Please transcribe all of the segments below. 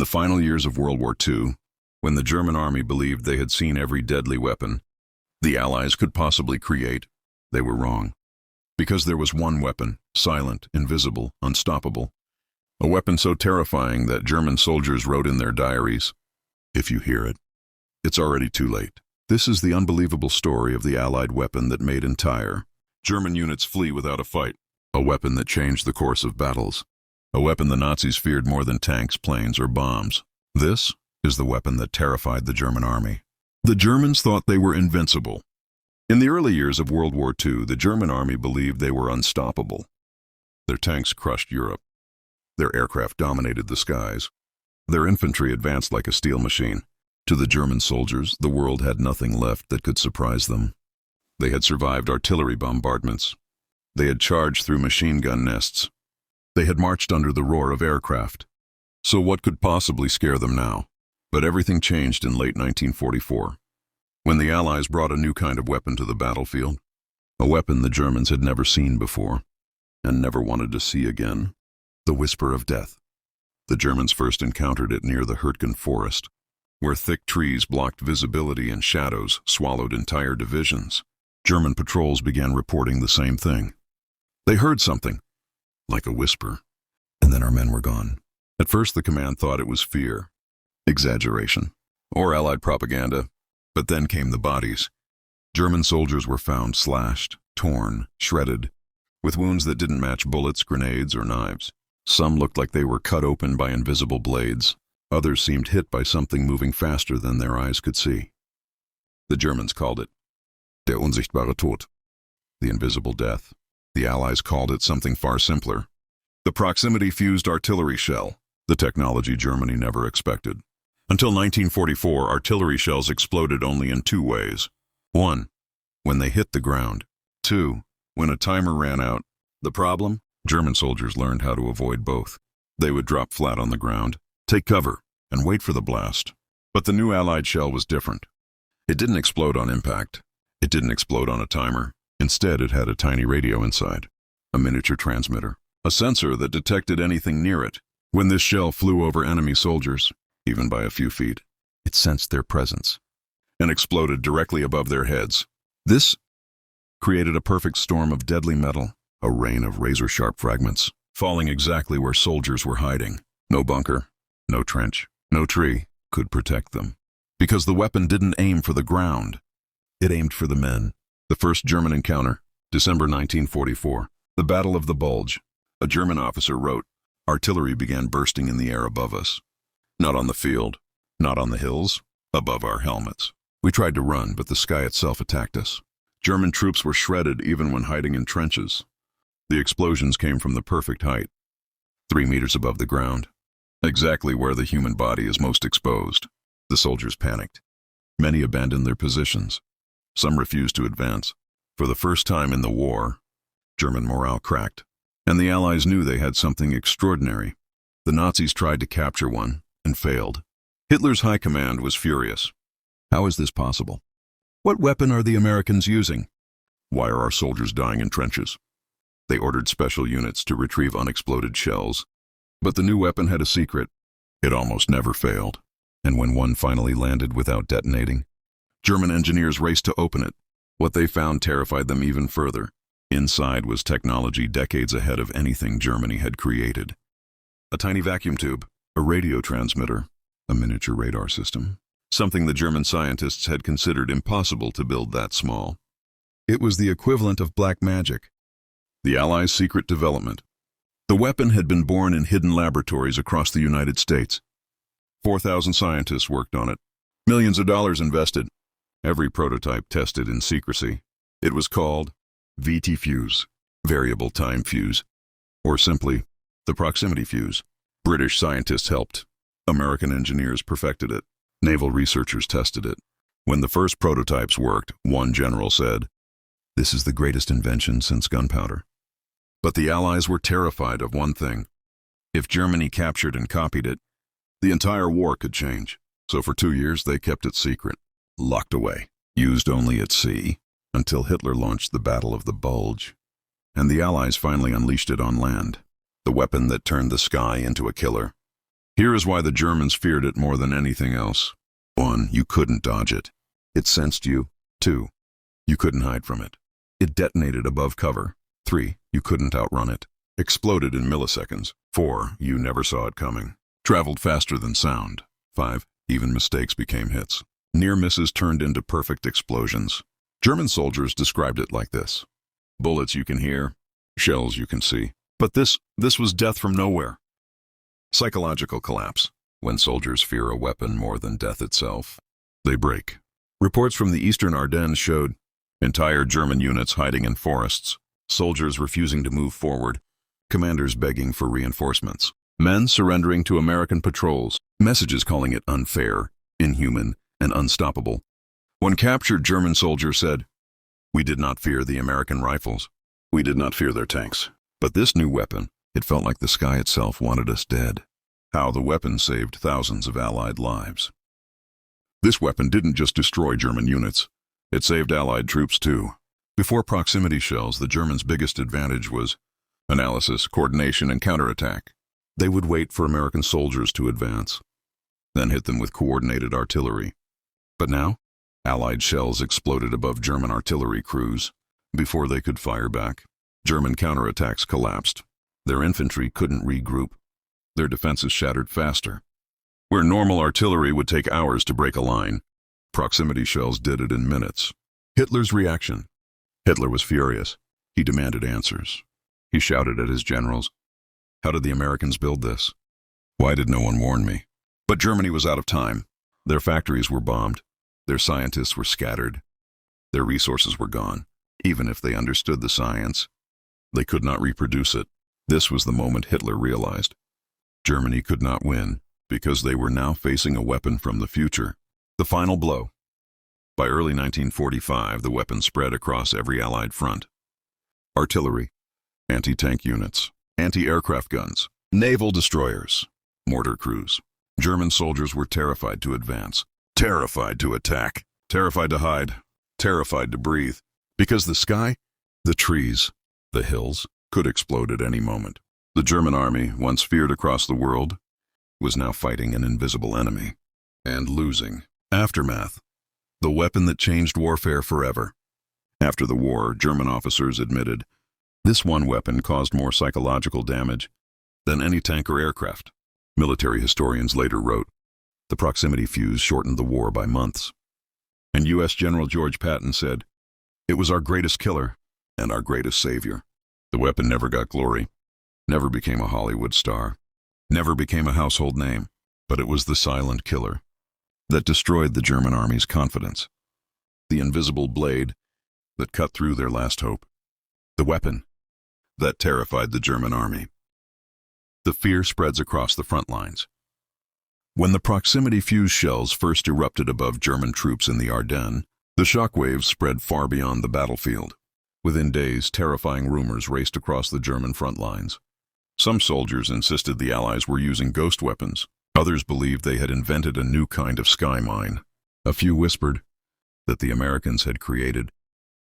the final years of World War II, when the German army believed they had seen every deadly weapon the Allies could possibly create, they were wrong. Because there was one weapon, silent, invisible, unstoppable. A weapon so terrifying that German soldiers wrote in their diaries, "If you hear it, it's already too late." This is the unbelievable story of the Allied weapon that made entire German units flee without a fight. A weapon that changed the course of battles. A weapon the Nazis feared more than tanks, planes, or bombs. This is the weapon that terrified the German army. The Germans thought they were invincible. In the early years of World War II, the German army believed they were unstoppable. Their tanks crushed Europe. Their aircraft dominated the skies. Their infantry advanced like a steel machine. To the German soldiers, the world had nothing left that could surprise them. They had survived artillery bombardments. They had charged through machine gun nests. They had marched under the roar of aircraft. So what could possibly scare them now? But everything changed in late 1944, when the Allies brought a new kind of weapon to the battlefield, a weapon the Germans had never seen before, and never wanted to see again. The whisper of death. The Germans first encountered it near the Hürtgen forest, where thick trees blocked visibility and shadows swallowed entire divisions. German patrols began reporting the same thing. They heard something, like a whisper, and then our men were gone. At first the command thought it was fear, exaggeration, or Allied propaganda, but then came the bodies. German soldiers were found slashed, torn, shredded, with wounds that didn't match bullets, grenades, or knives. Some looked like they were cut open by invisible blades. Others seemed hit by something moving faster than their eyes could see. The Germans called it der unsichtbare Tod, the invisible death. The Allies called it something far simpler, the proximity-fused artillery shell, the technology Germany never expected. Until 1944, artillery shells exploded only in two ways. 1. When they hit the ground. 2. When a timer ran out. The problem? German soldiers learned how to avoid both. They would drop flat on the ground, take cover, and wait for the blast. But the new Allied shell was different. It didn't explode on impact. It didn't explode on a timer. Instead, it had a tiny radio inside, a miniature transmitter, a sensor that detected anything near it. When this shell flew over enemy soldiers, even by a few feet, it sensed their presence and exploded directly above their heads. This created a perfect storm of deadly metal, a rain of razor-sharp fragments, falling exactly where soldiers were hiding. No bunker, no trench, no tree could protect them, because the weapon didn't aim for the ground. It aimed for the men. The first German encounter, December 1944, the Battle of the Bulge. A German officer wrote, "Artillery began bursting in the air above us. Not on the field, not on the hills, above our helmets. We tried to run, but the sky itself attacked us. German troops were shredded even when hiding in trenches. The explosions came from the perfect height, 3 meters above the ground, exactly where the human body is most exposed. The soldiers panicked. Many abandoned their positions. Some refused to advance. For the first time in the war, German morale cracked, and the Allies knew they had something extraordinary. The Nazis tried to capture one and failed. Hitler's high command was furious. How is this possible? What weapon are the Americans using? Why are our soldiers dying in trenches? They ordered special units to retrieve unexploded shells. But the new weapon had a secret. It almost never failed. And when one finally landed without detonating, German engineers raced to open it. What they found terrified them even further. Inside was technology decades ahead of anything Germany had created. A tiny vacuum tube, a radio transmitter, a miniature radar system. Something the German scientists had considered impossible to build that small. It was the equivalent of black magic. The Allies' secret development. The weapon had been born in hidden laboratories across the United States. 4,000 scientists worked on it. Millions of dollars invested. Every prototype tested in secrecy. It was called VT fuse, variable time fuse, or simply the proximity fuse. British scientists helped. American engineers perfected it. Naval researchers tested it. When the first prototypes worked, one general said, "This is the greatest invention since gunpowder." But the Allies were terrified of one thing. If Germany captured and copied it, the entire war could change. So for 2 years they kept it secret, locked away, used only at sea, until Hitler launched the Battle of the Bulge. And the Allies finally unleashed it on land, the weapon that turned the sky into a killer. Here is why the Germans feared it more than anything else. 1. You couldn't dodge it. It sensed you. 2. You couldn't hide from it. It detonated above cover. 3. You couldn't outrun it. Exploded in milliseconds. 4. You never saw it coming. Traveled faster than sound. 5. Even mistakes became hits. Near misses turned into perfect explosions. German soldiers described it like this: bullets you can hear, shells you can see. But this was death from nowhere. Psychological collapse. When soldiers fear a weapon more than death itself, they break. Reports from the eastern Ardennes showed entire German units hiding in forests, soldiers refusing to move forward, commanders begging for reinforcements, men surrendering to American patrols, messages calling it unfair, inhuman, and unstoppable. One captured German soldier said, "We did not fear the American rifles. We did not fear their tanks. But this new weapon, it felt like the sky itself wanted us dead." How the weapon saved thousands of Allied lives. This weapon didn't just destroy German units. It saved Allied troops too. Before proximity shells, the Germans' biggest advantage was analysis, coordination, and counterattack. They would wait for American soldiers to advance, then hit them with coordinated artillery. But now, Allied shells exploded above German artillery crews. Before they could fire back, German counterattacks collapsed. Their infantry couldn't regroup. Their defenses shattered faster. Where normal artillery would take hours to break a line, proximity shells did it in minutes. Hitler's reaction. Hitler was furious. He demanded answers. He shouted at his generals, "How did the Americans build this? Why did no one warn me?" But Germany was out of time. Their factories were bombed. Their scientists were scattered. Their resources were gone. Even if they understood the science, they could not reproduce it. This was the moment Hitler realized Germany could not win because they were now facing a weapon from the future. The final blow. By early 1945, the weapon spread across every Allied front. Artillery, anti-tank units, anti-aircraft guns, naval destroyers, mortar crews. German soldiers were terrified to advance, terrified to attack, terrified to hide, terrified to breathe, because the sky, the trees, the hills could explode at any moment. The German army, once feared across the world, was now fighting an invisible enemy and losing. Aftermath. The weapon that changed warfare forever. After the war, German officers admitted this one weapon caused more psychological damage than any tank or aircraft. Military historians later wrote, the proximity fuse shortened the war by months. And U.S. General George Patton said, "It was our greatest killer and our greatest savior." The weapon never got glory, never became a Hollywood star, never became a household name, but it was the silent killer that destroyed the German army's confidence. The invisible blade that cut through their last hope. The weapon that terrified the German army. The fear spreads across the front lines. When the proximity fuse shells first erupted above German troops in the Ardennes, the shockwaves spread far beyond the battlefield. Within days, terrifying rumors raced across the German front lines. Some soldiers insisted the Allies were using ghost weapons. Others believed they had invented a new kind of sky mine. A few whispered that the Americans had created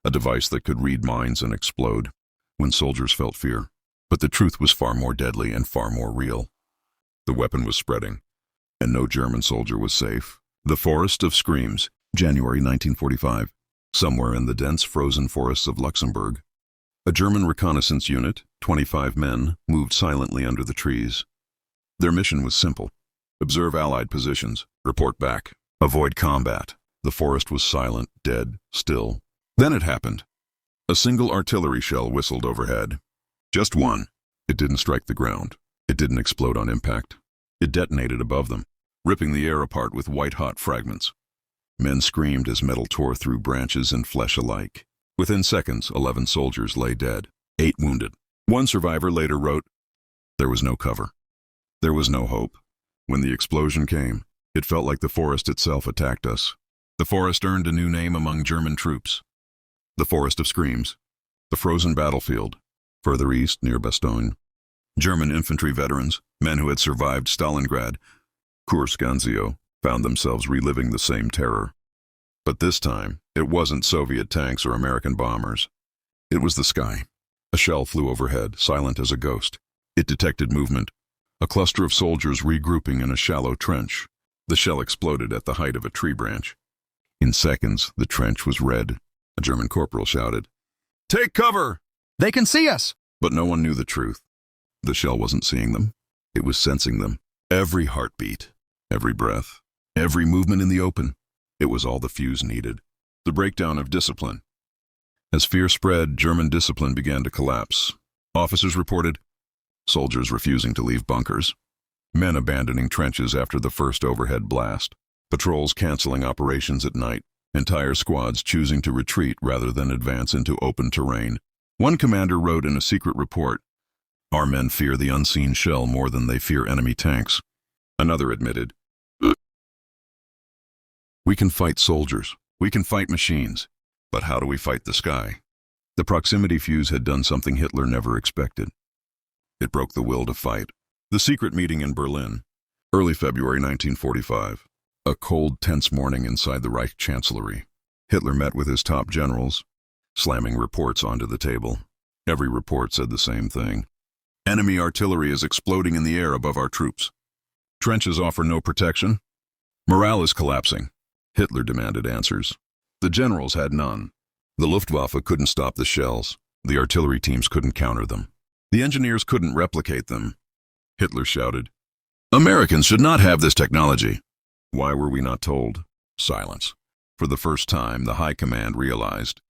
a device that could read minds and explode when soldiers felt fear. But the truth was far more deadly and far more real. The weapon was spreading, and no German soldier was safe. The Forest of Screams, January 1945. Somewhere in the dense frozen forests of Luxembourg, a German reconnaissance unit, 25 men, moved silently under the trees. Their mission was simple: observe Allied positions, report back, avoid combat. The forest was silent, dead, still. Then it happened. A single artillery shell whistled overhead. Just one. It didn't strike the ground. It didn't explode on impact. It detonated above them, ripping the air apart with white-hot fragments. Men screamed as metal tore through branches and flesh alike. Within seconds, 11 soldiers lay dead, 8 wounded. One survivor later wrote, "There was no cover. There was no hope. When the explosion came, it felt like the forest itself attacked us." The forest earned a new name among German troops: the Forest of Screams, the frozen battlefield, further east near Bastogne. German infantry veterans, men who had survived Stalingrad, Kursk, Anzio, found themselves reliving the same terror. But this time, it wasn't Soviet tanks or American bombers. It was the sky. A shell flew overhead, silent as a ghost. It detected movement, A cluster of soldiers regrouping in a shallow trench. The shell exploded at the height of a tree branch. In seconds, the trench was red. A German corporal shouted, "Take cover! They can see us!" But no one knew the truth. The shell wasn't seeing them. It was sensing them. Every heartbeat, every breath, every movement in the open. It was all the fuse needed. The breakdown of discipline. As fear spread, German discipline began to collapse. Officers reported soldiers refusing to leave bunkers, men abandoning trenches after the first overhead blast, patrols canceling operations at night, entire squads choosing to retreat rather than advance into open terrain. One commander wrote in a secret report, "Our men fear the unseen shell more than they fear enemy tanks." Another admitted, "We can fight soldiers, we can fight machines, but how do we fight the sky?" The proximity fuse had done something Hitler never expected. It broke the will to fight. The secret meeting in Berlin, early February 1945. A cold, tense morning inside the Reich Chancellery. Hitler met with his top generals, slamming reports onto the table. Every report said the same thing. Enemy artillery is exploding in the air above our troops. Trenches offer no protection. Morale is collapsing. Hitler demanded answers. The generals had none. The Luftwaffe couldn't stop the shells. The artillery teams couldn't counter them. The engineers couldn't replicate them. Hitler shouted, "Americans should not have this technology." Why were we not told? Silence. For the first time, the High Command realized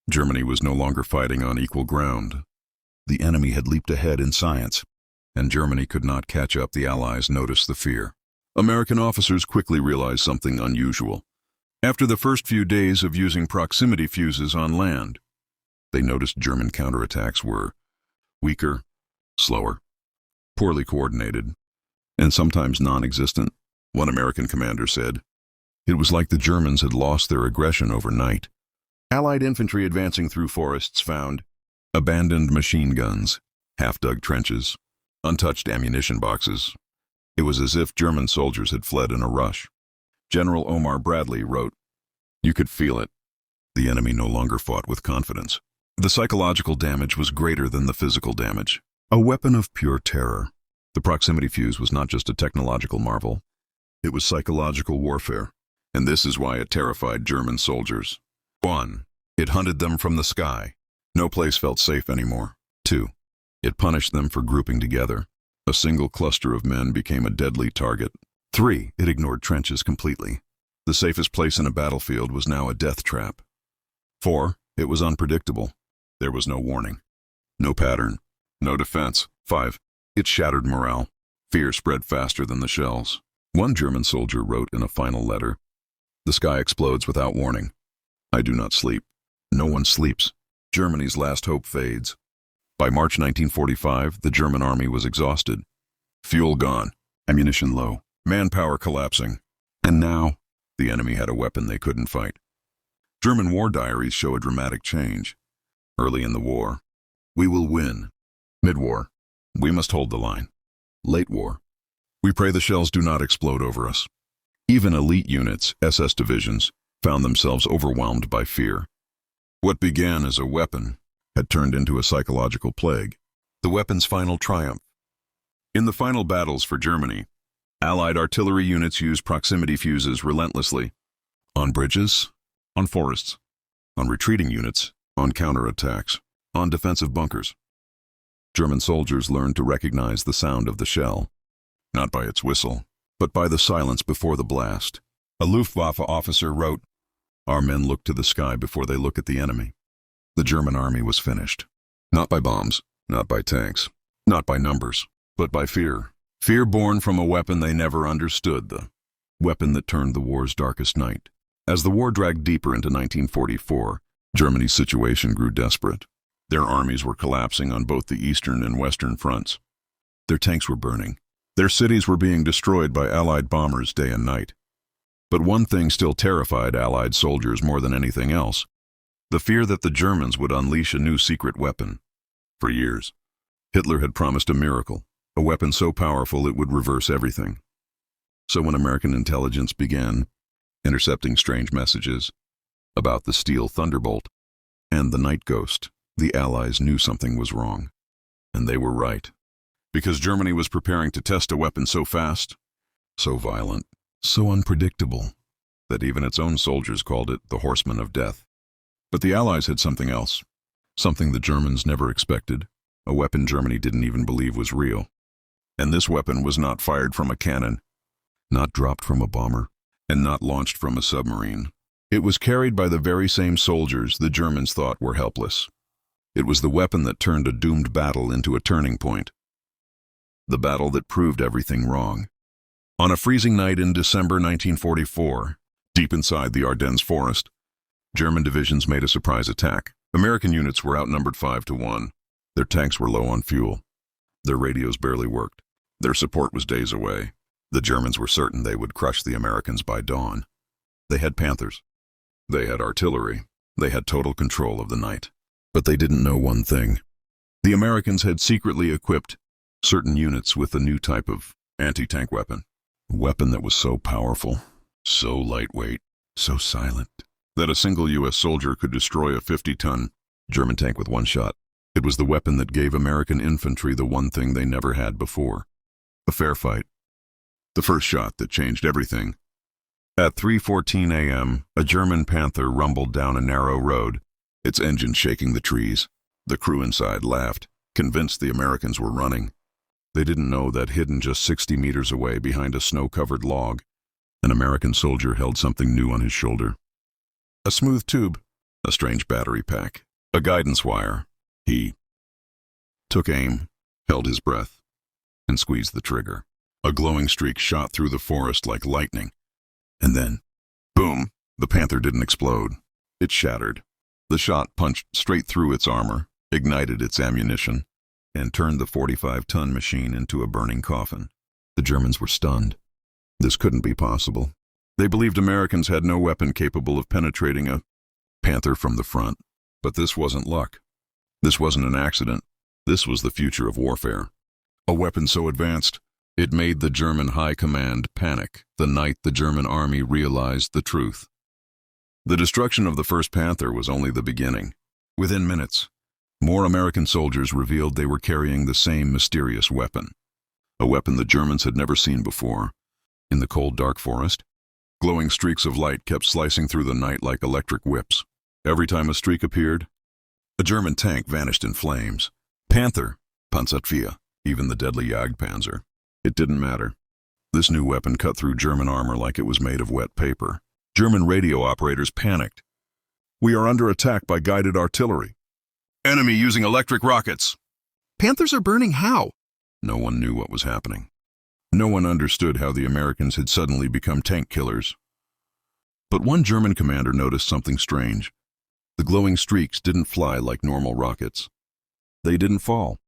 Germany was no longer fighting on equal ground. The enemy had leaped ahead in science, and Germany could not catch up. The Allies noticed the fear. American officers quickly realized something unusual. After the first few days of using proximity fuses on land, they noticed German counterattacks were weaker, slower, poorly coordinated, and sometimes non-existent. One American commander said, "It was like the Germans had lost their aggression overnight." Allied infantry advancing through forests found abandoned machine guns, half-dug trenches, untouched ammunition boxes. It was as if German soldiers had fled in a rush. General Omar Bradley wrote, "You could feel it. The enemy no longer fought with confidence." The psychological damage was greater than the physical damage. A weapon of pure terror. The proximity fuse was not just a technological marvel. It was psychological warfare, and this is why it terrified German soldiers. 1. It hunted them from the sky. No place felt safe anymore. 2. It punished them for grouping together. A single cluster of men became a deadly target. 3. It ignored trenches completely. The safest place in a battlefield was now a death trap. 4. It was unpredictable. There was no warning, no pattern, no defense. 5. It shattered morale. Fear spread faster than the shells. One German soldier wrote in a final letter, "The sky explodes without warning. I do not sleep. No one sleeps. Germany's last hope fades." By March 1945, the German army was exhausted. Fuel gone, ammunition low, manpower collapsing. And now, the enemy had a weapon they couldn't fight. German war diaries show a dramatic change. Early in the war, "We will win." Mid-war, "We must hold the line." Late war, "We pray the shells do not explode over us." Even elite units, SS divisions, found themselves overwhelmed by fear. What began as a weapon had turned into a psychological plague. The weapon's final triumph. In the final battles for Germany, Allied artillery units used proximity fuses relentlessly. On bridges, on forests, on retreating units, on counterattacks, on defensive bunkers. German soldiers learned to recognize the sound of the shell, not by its whistle, but by the silence before the blast. A Luftwaffe officer wrote, "Our men look to the sky before they look at the enemy." The German army was finished. Not by bombs, not by tanks, not by numbers, but by fear. Fear born from a weapon they never understood, the weapon that turned the war's darkest night. As the war dragged deeper into 1944, Germany's situation grew desperate. Their armies were collapsing on both the eastern and western fronts. Their tanks were burning. Their cities were being destroyed by Allied bombers day and night. But one thing still terrified Allied soldiers more than anything else: the fear that the Germans would unleash a new secret weapon. For years, Hitler had promised a miracle, a weapon so powerful it would reverse everything. So when American intelligence began intercepting strange messages about the Steel Thunderbolt and the Night Ghost, the Allies knew something was wrong. And they were right. Because Germany was preparing to test a weapon so fast, so violent, so unpredictable, that even its own soldiers called it the Horseman of Death. But the Allies had something else, something the Germans never expected, a weapon Germany didn't even believe was real. And this weapon was not fired from a cannon, not dropped from a bomber, and not launched from a submarine. It was carried by the very same soldiers the Germans thought were helpless. It was the weapon that turned a doomed battle into a turning point. The battle that proved everything wrong. On a freezing night in December 1944, deep inside the Ardennes forest, German divisions made a surprise attack. American units were outnumbered 5-1. Their tanks were low on fuel. Their radios barely worked. Their support was days away. The Germans were certain they would crush the Americans by dawn. They had Panthers. They had artillery. They had total control of the night. But they didn't know one thing. The Americans had secretly equipped certain units with a new type of anti-tank weapon. A weapon that was so powerful, so lightweight, so silent, that a single U.S. soldier could destroy a 50-ton German tank with one shot. It was the weapon that gave American infantry the one thing they never had before: a fair fight. The first shot that changed everything. At 3:14 a.m., a German Panther rumbled down a narrow road, its engine shaking the trees. The crew inside laughed, convinced the Americans were running. They didn't know that hidden just 60 meters away behind a snow-covered log, an American soldier held something new on his shoulder. A smooth tube, a strange battery pack, a guidance wire. He took aim, held his breath, and squeezed the trigger. A glowing streak shot through the forest like lightning. And then, boom, the Panther didn't explode. It shattered. The shot punched straight through its armor, ignited its ammunition, and turned the 45-ton machine into a burning coffin. The Germans were stunned. This couldn't be possible. They believed Americans had no weapon capable of penetrating a Panther from the front. But this wasn't luck. This wasn't an accident. This was the future of warfare. A weapon so advanced, it made the German high command panic the night the German army realized the truth. The destruction of the first Panther was only the beginning. Within minutes, more American soldiers revealed they were carrying the same mysterious weapon. A weapon the Germans had never seen before. In the cold, dark forest, glowing streaks of light kept slicing through the night like electric whips. Every time a streak appeared, a German tank vanished in flames. Panther, Panzerwehr, even the deadly Jagdpanzer. It didn't matter. This new weapon cut through German armor like it was made of wet paper. German radio operators panicked. "We are under attack by guided artillery. Enemy using electric rockets." "Panthers are burning how?" No one knew what was happening. No one understood how the Americans had suddenly become tank killers. But one German commander noticed something strange. The glowing streaks didn't fly like normal rockets. They didn't fall.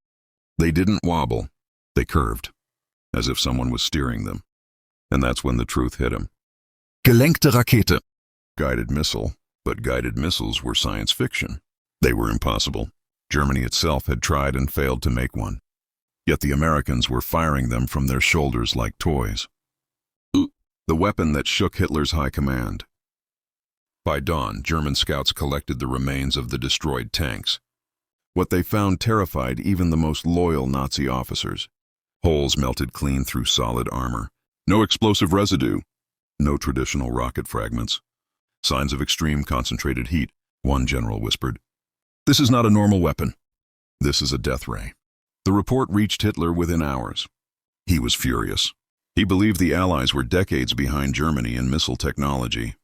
They didn't wobble. They curved, as if someone was steering them. And that's when the truth hit him. Gelenkte Rakete. Guided missile, but guided missiles were science fiction. They were impossible. Germany itself had tried and failed to make one. Yet the Americans were firing them from their shoulders like toys. The weapon that shook Hitler's high command. By dawn, German scouts collected the remains of the destroyed tanks. What they found terrified even the most loyal Nazi officers. Holes melted clean through solid armor. No explosive residue. No traditional rocket fragments. Signs of extreme concentrated heat, one general whispered. "This is not a normal weapon. This is a death ray." The report reached Hitler within hours. He was furious. He believed the Allies were decades behind Germany in missile technology.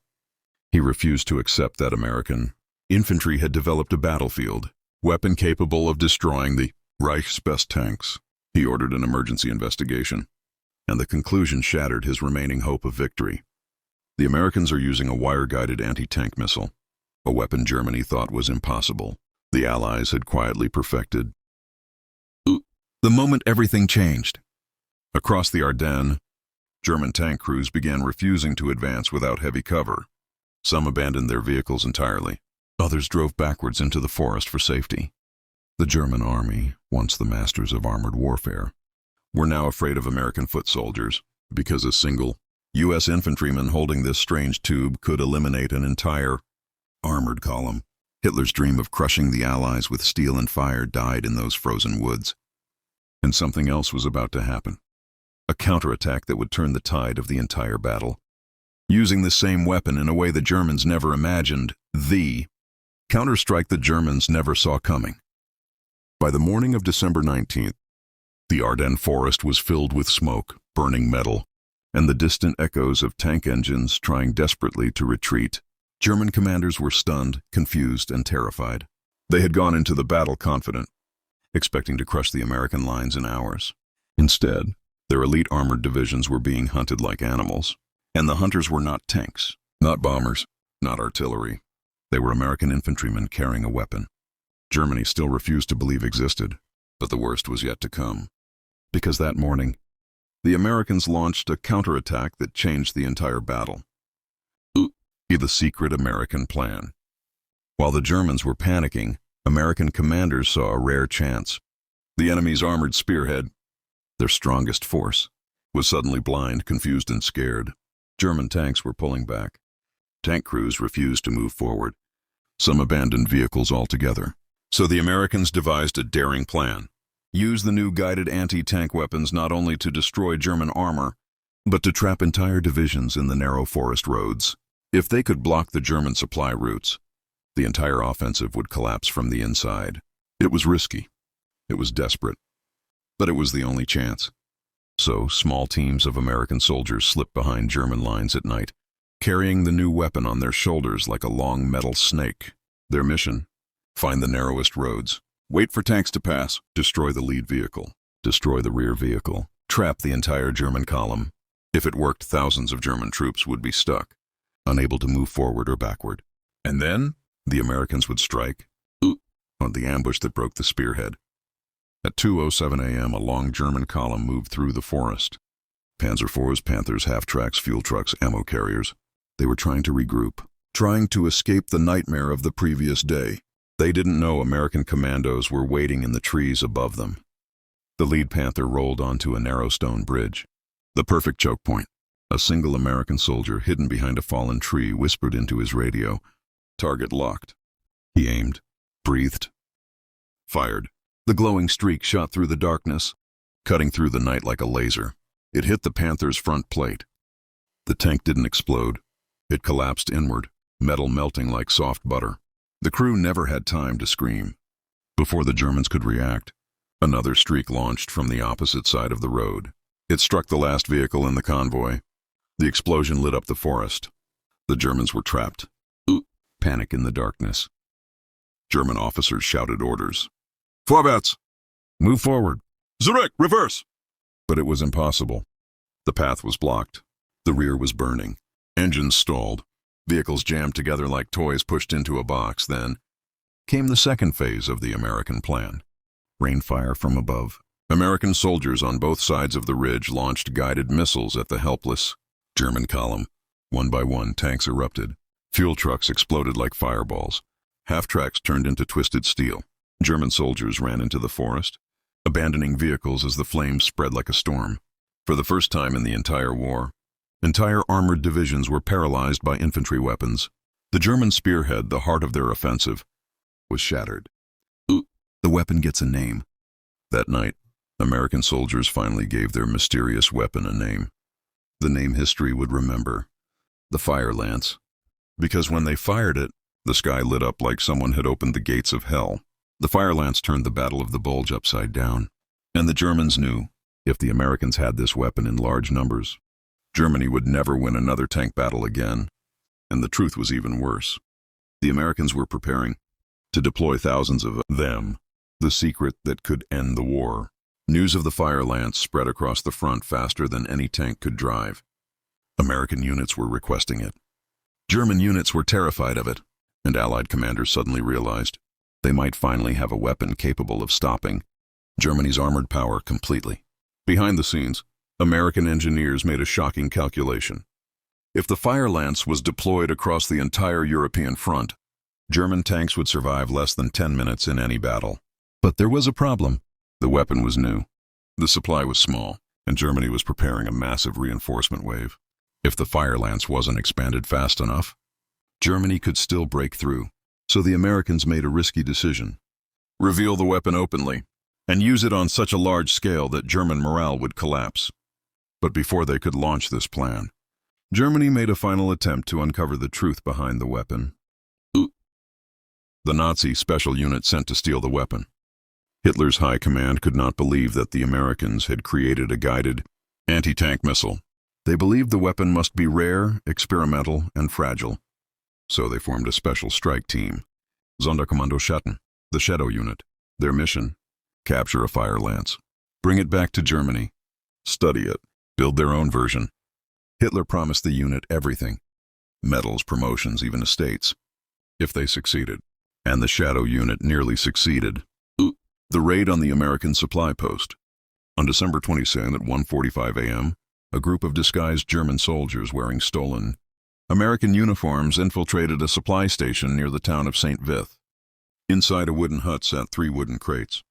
He refused to accept that American infantry had developed a battlefield, weapon capable of destroying the Reich's best tanks. He ordered an emergency investigation, and the conclusion shattered his remaining hope of victory. The Americans are using a wire-guided anti-tank missile, a weapon Germany thought was impossible. The Allies had quietly perfected. The moment everything changed. Across the Ardennes, German tank crews began refusing to advance without heavy cover. Some abandoned their vehicles entirely. Others drove backwards into the forest for safety. The German army, once the masters of armored warfare, were now afraid of American foot soldiers, because a single U.S. infantryman holding this strange tube could eliminate an entire armored column. Hitler's dream of crushing the Allies with steel and fire died in those frozen woods. And something else was about to happen. A counterattack that would turn the tide of the entire battle. Using the same weapon in a way the Germans never imagined, the counterstrike the Germans never saw coming. By the morning of December 19th, the Ardennes forest was filled with smoke, burning metal, and the distant echoes of tank engines trying desperately to retreat. German commanders were stunned, confused, and terrified. They had gone into the battle confident, expecting to crush the American lines in hours. Instead, their elite armored divisions were being hunted like animals. And the hunters were not tanks, not bombers, not artillery. They were American infantrymen carrying a weapon. Germany still refused to believe existed, but the worst was yet to come. Because that morning, the Americans launched a counterattack that changed the entire battle. The secret American plan. While the Germans were panicking, American commanders saw a rare chance. The enemy's armored spearhead, their strongest force, was suddenly blind, confused, and scared. German tanks were pulling back. Tank crews refused to move forward. Some abandoned vehicles altogether. So the Americans devised a daring plan. Use the new guided anti-tank weapons not only to destroy German armor, but to trap entire divisions in the narrow forest roads. If they could block the German supply routes, the entire offensive would collapse from the inside. It was risky. It was desperate. But it was the only chance. So, small teams of American soldiers slipped behind German lines at night, carrying the new weapon on their shoulders like a long metal snake. Their mission? Find the narrowest roads. Wait for tanks to pass. Destroy the lead vehicle. Destroy the rear vehicle. Trap the entire German column. If it worked, thousands of German troops would be stuck, unable to move forward or backward. And then, the Americans would strike on the ambush that broke the spearhead. At 2:07 a.m., a long German column moved through the forest. Panzer IVs, Panthers, half-tracks, fuel trucks, ammo carriers. They were trying to regroup, trying to escape the nightmare of the previous day. They didn't know American commandos were waiting in the trees above them. The lead Panther rolled onto a narrow stone bridge. The perfect choke point. A single American soldier hidden behind a fallen tree whispered into his radio, "Target locked." He aimed, breathed, fired. The glowing streak shot through the darkness, cutting through the night like a laser. It hit the Panther's front plate. The tank didn't explode. It collapsed inward, metal melting like soft butter. The crew never had time to scream. Before the Germans could react, another streak launched from the opposite side of the road. It struck the last vehicle in the convoy. The explosion lit up the forest. The Germans were trapped. Panic in the darkness. German officers shouted orders. "Vorwärts! Move forward! Zurück! Reverse!" But it was impossible. The path was blocked. The rear was burning. Engines stalled. Vehicles jammed together like toys pushed into a box. Then came the second phase of the American plan. Rain fire from above. American soldiers on both sides of the ridge launched guided missiles at the helpless German column. One by one, tanks erupted. Fuel trucks exploded like fireballs. Half-tracks turned into twisted steel. German soldiers ran into the forest, abandoning vehicles as the flames spread like a storm. For the first time in the entire war, entire armored divisions were paralyzed by infantry weapons. The German spearhead, the heart of their offensive, was shattered. The weapon gets a name. That night, American soldiers finally gave their mysterious weapon a name. The name history would remember. The fire lance. Because when they fired it, the sky lit up like someone had opened the gates of hell. The fire lance turned the Battle of the Bulge upside down. And the Germans knew, if the Americans had this weapon in large numbers, Germany would never win another tank battle again. And the truth was even worse. The Americans were preparing to deploy thousands of them, the secret that could end the war. News of the fire lance spread across the front faster than any tank could drive. American units were requesting it. German units were terrified of it, and Allied commanders suddenly realized they might finally have a weapon capable of stopping Germany's armored power completely. Behind the scenes, American engineers made a shocking calculation. If the fire lance was deployed across the entire European front, German tanks would survive less than 10 minutes in any battle. But there was a problem. The weapon was new. The supply was small, and Germany was preparing a massive reinforcement wave. If the fire lance wasn't expanded fast enough, Germany could still break through. So the Americans made a risky decision. Reveal the weapon openly, and use it on such a large scale that German morale would collapse. But before they could launch this plan, Germany made a final attempt to uncover the truth behind the weapon. The Nazi special unit sent to steal the weapon. Hitler's high command could not believe that the Americans had created a guided anti-tank missile. They believed the weapon must be rare, experimental, and fragile. So they formed a special strike team, Sonderkommando Schatten, the Shadow Unit. Their mission: capture a fire lance, bring it back to Germany, study it, build their own version. Hitler promised the unit everything: medals, promotions, even estates, if they succeeded. And the Shadow Unit nearly succeeded. The raid on the American supply post. On December 22 at 1:45 a.m., a group of disguised German soldiers wearing stolen American uniforms infiltrated a supply station near the town of St. Vith. Inside a wooden hut sat 3 wooden crates.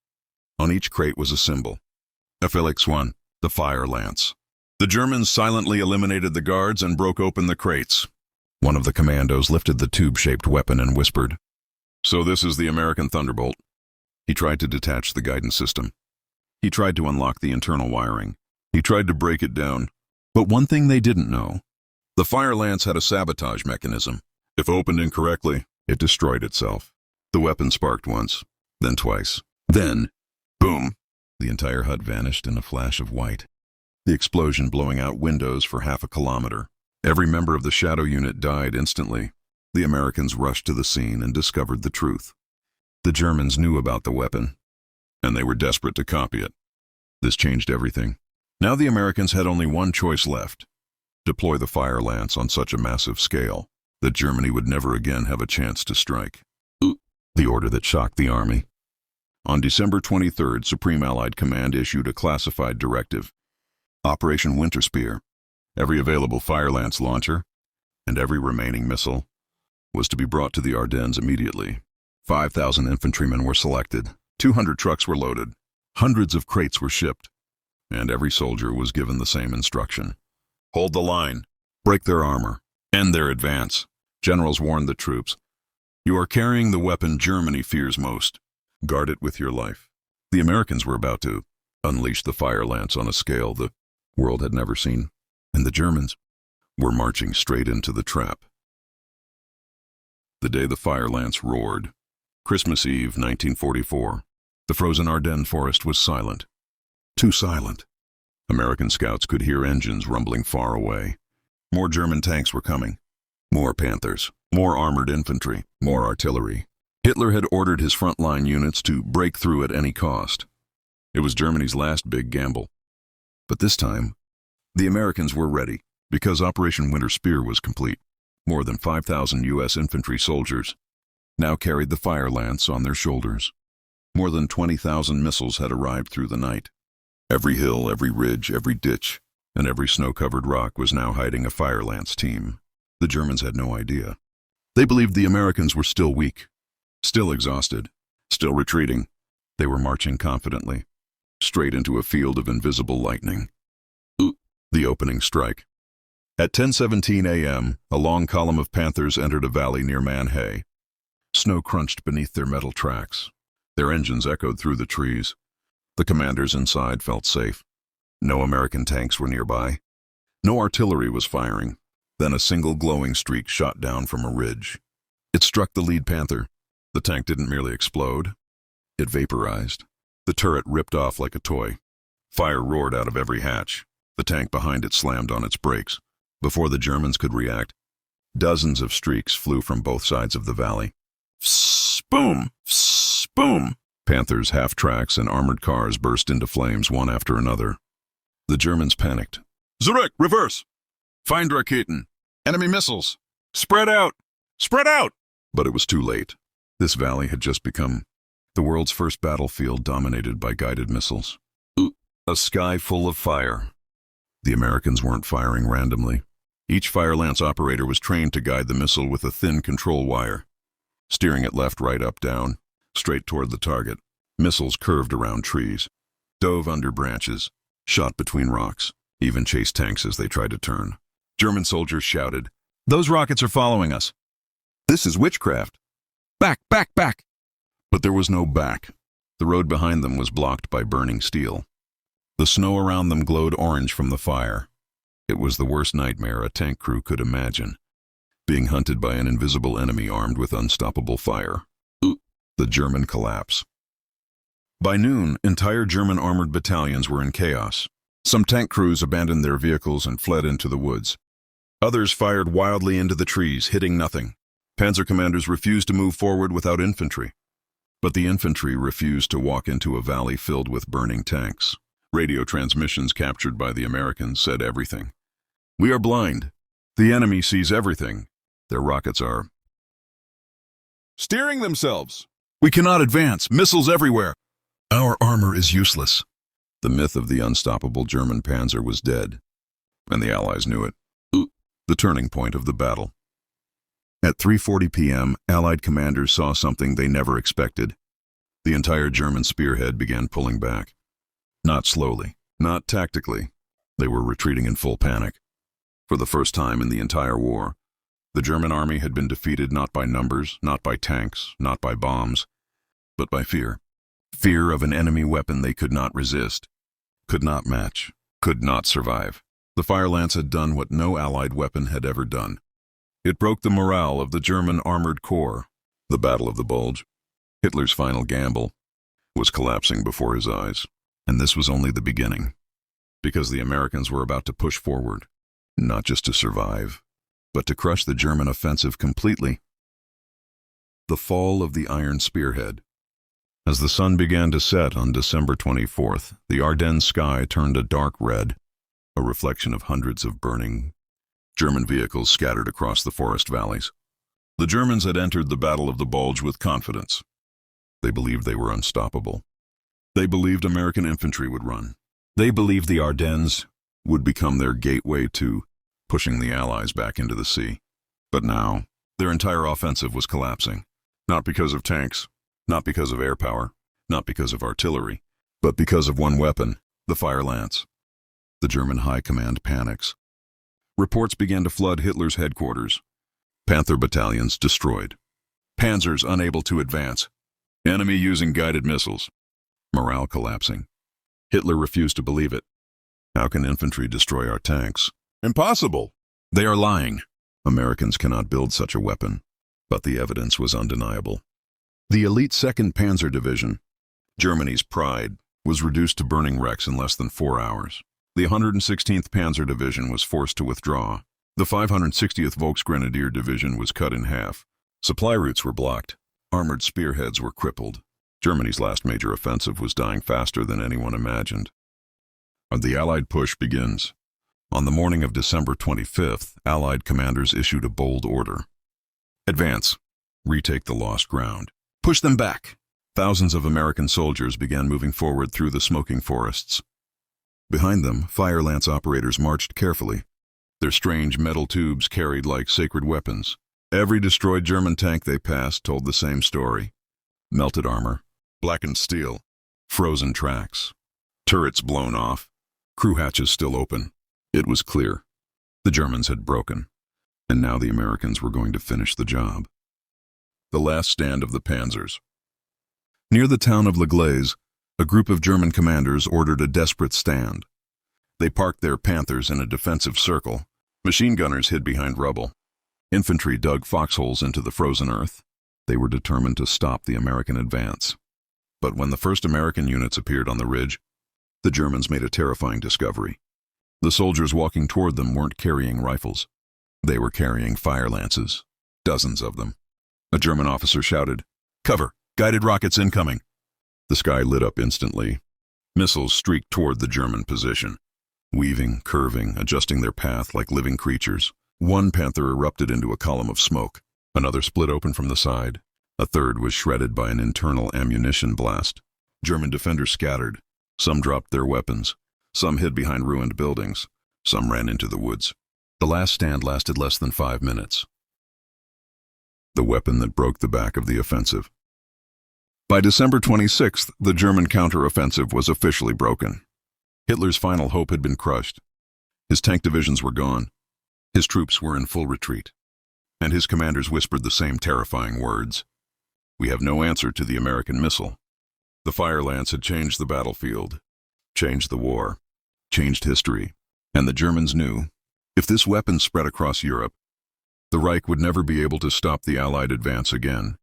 On each crate was a symbol: FLX1, the fire lance. The Germans silently eliminated the guards and broke open the crates. One of the commandos lifted the tube-shaped weapon and whispered, "So this is the American Thunderbolt." He tried to detach the guidance system. He tried to unlock the internal wiring. He tried to break it down. But one thing they didn't know: the fire lance had a sabotage mechanism. If opened incorrectly, it destroyed itself. The weapon sparked once, then twice. Then, boom! The entire hut vanished in a flash of white, the explosion blowing out windows for half a kilometer. Every member of the Shadow Unit died instantly. The Americans rushed to the scene and discovered the truth. The Germans knew about the weapon, and they were desperate to copy it. This changed everything. Now the Americans had only one choice left: deploy the fire lance on such a massive scale that Germany would never again have a chance to strike. The order that shocked the army. On December 23rd, Supreme Allied Command issued a classified directive: Operation Winter Spear. Every available fire lance launcher and every remaining missile was to be brought to the Ardennes immediately. 5,000 infantrymen were selected, 200 trucks were loaded, hundreds of crates were shipped, and every soldier was given the same instruction: hold the line, break their armor, end their advance. Generals warned the troops: you are carrying the weapon Germany fears most. Guard it with your life. The Americans were about to unleash the fire lance on a scale the world had never seen, and the Germans were marching straight into the trap. The day the fire lance roared, Christmas Eve, 1944. The frozen Ardennes forest was silent. Too silent. American scouts could hear engines rumbling far away. More German tanks were coming. More Panthers. More armored infantry. More artillery. Hitler had ordered his frontline units to break through at any cost. It was Germany's last big gamble. But this time, the Americans were ready, because Operation Winter Spear was complete. More than 5,000 U.S. infantry soldiers now carried the fire lance on their shoulders. More than 20,000 missiles had arrived through the night. Every hill, every ridge, every ditch, and every snow-covered rock was now hiding a fire lance team. The Germans had no idea. They believed the Americans were still weak, still exhausted, still retreating. They were marching confidently, straight into a field of invisible lightning. The opening strike. At 10:17 a.m., a long column of Panthers entered a valley near Manhay. Snow crunched beneath their metal tracks. Their engines echoed through the trees. The commanders inside felt safe. No American tanks were nearby. No artillery was firing. Then a single glowing streak shot down from a ridge. It struck the lead Panther. The tank didn't merely explode. It vaporized. The turret ripped off like a toy. Fire roared out of every hatch. The tank behind it slammed on its brakes. Before the Germans could react, dozens of streaks flew from both sides of the valley. Boom! Boom! Panthers, half-tracks, and armored cars burst into flames one after another. The Germans panicked. Zurück! Reverse! Feindraketen! Enemy missiles! Spread out! Spread out! But it was too late. This valley had just become the world's first battlefield dominated by guided missiles. A sky full of fire. The Americans weren't firing randomly. Each fire lance operator was trained to guide the missile with a thin control wire, steering it left, right, up, down, straight toward the target. Missiles curved around trees, dove under branches, shot between rocks, even chased tanks as they tried to turn. German soldiers shouted, "Those rockets are following us. This is witchcraft. Back, back, back." But there was no back. The road behind them was blocked by burning steel. The snow around them glowed orange from the fire. It was the worst nightmare a tank crew could imagine, being hunted by an invisible enemy armed with unstoppable fire. The German collapse. By noon, entire German armored battalions were in chaos. Some tank crews abandoned their vehicles and fled into the woods. Others fired wildly into the trees, hitting nothing. Panzer commanders refused to move forward without infantry. But the infantry refused to walk into a valley filled with burning tanks. Radio transmissions captured by the Americans said everything. "We are blind. The enemy sees everything. Their rockets are steering themselves. We cannot advance. Missiles everywhere. Our armor is useless." The myth of the unstoppable German panzer was dead, and the Allies knew it. The turning point of the battle. At 3:40 p.m., Allied commanders saw something they never expected. The entire German spearhead began pulling back. Not slowly, not tactically. They were retreating in full panic. For the first time in the entire war, the German army had been defeated not by numbers, not by tanks, not by bombs, but by fear. Fear of an enemy weapon they could not resist, could not match, could not survive. The fire lance had done what no Allied weapon had ever done. It broke the morale of the German armored corps. The Battle of the Bulge, Hitler's final gamble, was collapsing before his eyes. And this was only the beginning, because the Americans were about to push forward, not just to survive, but to crush the German offensive completely. The fall of the Iron Spearhead. As the sun began to set on December 24th, the Ardennes sky turned a dark red, a reflection of hundreds of burning German vehicles scattered across the forest valleys. The Germans had entered the Battle of the Bulge with confidence. They believed they were unstoppable. They believed American infantry would run. They believed the Ardennes would become their gateway to pushing the Allies back into the sea. But now, their entire offensive was collapsing. Not because of tanks, not because of air power, not because of artillery, but because of one weapon, the fire lance. The German high command panics. Reports began to flood Hitler's headquarters. Panther battalions destroyed. Panzers unable to advance. Enemy using guided missiles. Morale collapsing. Hitler refused to believe it. How can infantry destroy our tanks? Impossible! They are lying. Americans cannot build such a weapon. But the evidence was undeniable. The elite 2nd Panzer Division, Germany's pride, was reduced to burning wrecks in less than 4 hours. The 116th Panzer Division was forced to withdraw. The 560th Volksgrenadier Division was cut in half. Supply routes were blocked. Armored spearheads were crippled. Germany's last major offensive was dying faster than anyone imagined. The Allied push begins. On the morning of December 25th, Allied commanders issued a bold order. Advance. Retake the lost ground. Push them back. Thousands of American soldiers began moving forward through the smoking forests. Behind them, fire lance operators marched carefully. Their strange metal tubes carried like sacred weapons. Every destroyed German tank they passed told the same story. Melted armor, blackened steel, frozen tracks, turrets blown off, crew hatches still open. It was clear. The Germans had broken, and now the Americans were going to finish the job. The last stand of the panzers. Near the town of Le Glaise, a group of German commanders ordered a desperate stand. They parked their Panthers in a defensive circle. Machine gunners hid behind rubble. Infantry dug foxholes into the frozen earth. They were determined to stop the American advance. But when the first American units appeared on the ridge, the Germans made a terrifying discovery. The soldiers walking toward them weren't carrying rifles. They were carrying fire lances, dozens of them. A German officer shouted, "Cover! Guided rockets incoming!" The sky lit up instantly. Missiles streaked toward the German position, weaving, curving, adjusting their path like living creatures. One Panther erupted into a column of smoke. Another split open from the side. A third was shredded by an internal ammunition blast. German defenders scattered. Some dropped their weapons. Some hid behind ruined buildings. Some ran into the woods. The last stand lasted less than 5 minutes. The weapon that broke the back of the offensive. By December 26th, the German counteroffensive was officially broken. Hitler's final hope had been crushed. His tank divisions were gone. His troops were in full retreat. And his commanders whispered the same terrifying words. "We have no answer to the American missile. The fire lance had changed the battlefield, changed the war, changed history, and the Germans knew, if this weapon spread across Europe, the Reich would never be able to stop the Allied advance again.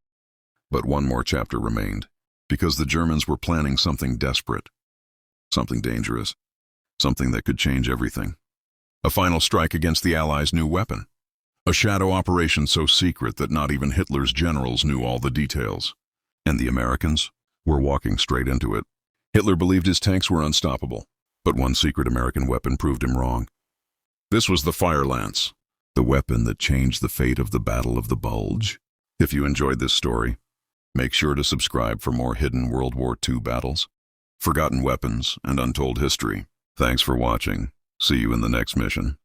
But one more chapter remained, because the Germans were planning something desperate, something dangerous, something that could change everything. A final strike against the Allies' new weapon. A shadow operation so secret that not even Hitler's generals knew all the details. And the Americans were walking straight into it. Hitler believed his tanks were unstoppable, but one secret American weapon proved him wrong. This was the fire lance, the weapon that changed the fate of the Battle of the Bulge. If you enjoyed this story, make sure to subscribe for more hidden World War II battles, forgotten weapons, and untold history. Thanks for watching. See you in the next mission.